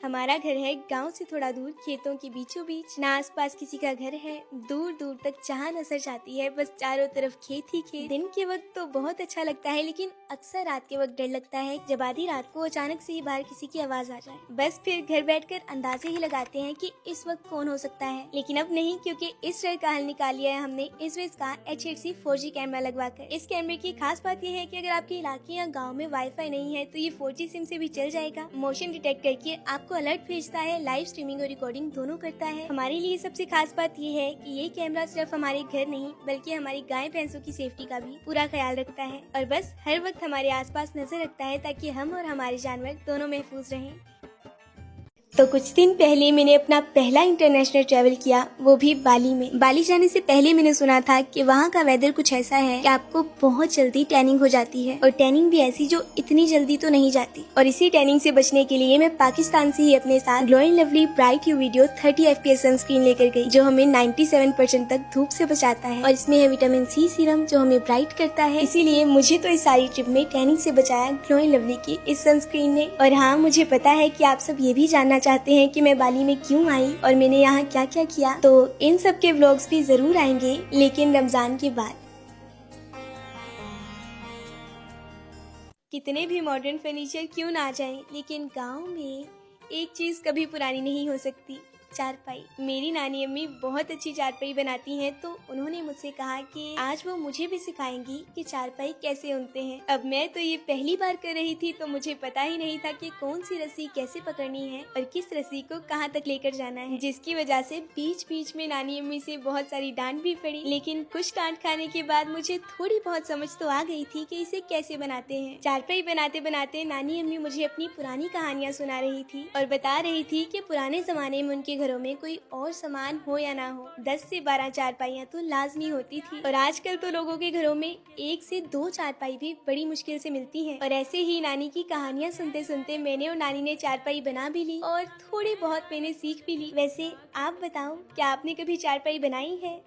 हमारा घर है गांव से थोड़ा दूर, खेतों के बीचों बीच। ना आसपास किसी का घर है, दूर दूर तक जहाँ नजर जाती है बस चारों तरफ खेत ही खेत। दिन के वक्त तो बहुत अच्छा लगता है, लेकिन अक्सर रात के वक्त डर लगता है जब आधी रात को अचानक से ही बाहर किसी की आवाज आ जाए। बस फिर घर बैठकर अंदाजे ही लगाते हैं कि इस वक्त कौन हो सकता है, लेकिन अब नहीं, क्योंकि इस डर का हल निकाल लिया है हमने इस का HHC 4G कैमरा लगवाकर। इस कैमरे की खास बात यह है कि अगर आपके इलाके या गाँव में वाईफाई नहीं है तो ये 4G सिम से भी चल जाएगा। मोशन डिटेक्ट करके आपको अलर्ट भेजता है, लाइव स्ट्रीमिंग और रिकॉर्डिंग दोनों करता है। हमारे लिए सबसे खास बात ये है कि ये कैमरा सिर्फ हमारे घर नहीं बल्कि हमारी गाय भैंसों की सेफ्टी का भी पूरा ख्याल रखता है और बस हर वक्त हमारे आसपास नजर रखता है ताकि हम और हमारे जानवर दोनों महफूज रहें। तो कुछ दिन पहले मैंने अपना पहला इंटरनेशनल ट्रैवल किया, वो भी बाली में। बाली जाने से पहले मैंने सुना था कि वहाँ का वेदर कुछ ऐसा है कि आपको बहुत जल्दी टैनिंग हो जाती है, और टैनिंग भी ऐसी जो इतनी जल्दी तो नहीं जाती। और इसी टैनिंग से बचने के लिए मैं पाकिस्तान से ही अपने साथ glow and lovely bright you video 30 FPS sunscreen लेकर गई, जो हमें 97% तक धूप से बचाता है। और इसमें है विटामिन C सीरम जो हमें ब्राइट करता है। इसीलिए मुझे तो इस सारी ट्रिप में टैनिंग से बचाया ग्लो एंड लवली की इस सनस्क्रीन ने। और हाँ, मुझे पता है कि आप सब ये भी जानना चाहते हैं कि मैं बाली में क्यों आई और मैंने यहाँ क्या क्या किया, तो इन सब के व्लॉग्स भी जरूर आएंगे, लेकिन रमजान के बाद। कितने भी मॉडर्न फर्नीचर क्यों ना आ जाए, लेकिन गांव में एक चीज कभी पुरानी नहीं हो सकती, चारपाई। मेरी नानी अम्मी बहुत अच्छी चारपाई बनाती हैं, तो उन्होंने मुझसे कहा कि आज वो मुझे भी सिखाएंगी कि चारपाई कैसे उनते हैं। अब मैं तो ये पहली बार कर रही थी, तो मुझे पता ही नहीं था कि कौन सी रस्सी कैसे पकड़नी है और किस रस्सी को कहाँ तक लेकर जाना है, जिसकी वजह से बीच बीच में नानी अम्मी से बहुत सारी डांट भी पड़ी। लेकिन कुछ डांट खाने के बाद मुझे थोड़ी बहुत समझ तो आ गई थी कि इसे कैसे बनाते हैं। चारपाई बनाते बनाते नानी अम्मी मुझे अपनी पुरानी कहानियाँ सुना रही थी और बता रही थी कि पुराने जमाने में उनके घरों में कोई और सामान हो या ना हो, 10 से 12 चारपाइयाँ तो लाजमी होती थी। और आजकल तो लोगों के घरों में 1 से 2 चारपाई भी बड़ी मुश्किल से मिलती हैं। और ऐसे ही नानी की कहानियाँ सुनते सुनते मैंने और नानी ने चारपाई बना भी ली और थोड़ी बहुत मैंने सीख भी ली। वैसे आप बताओ, क्या आपने कभी चारपाई बनाई है?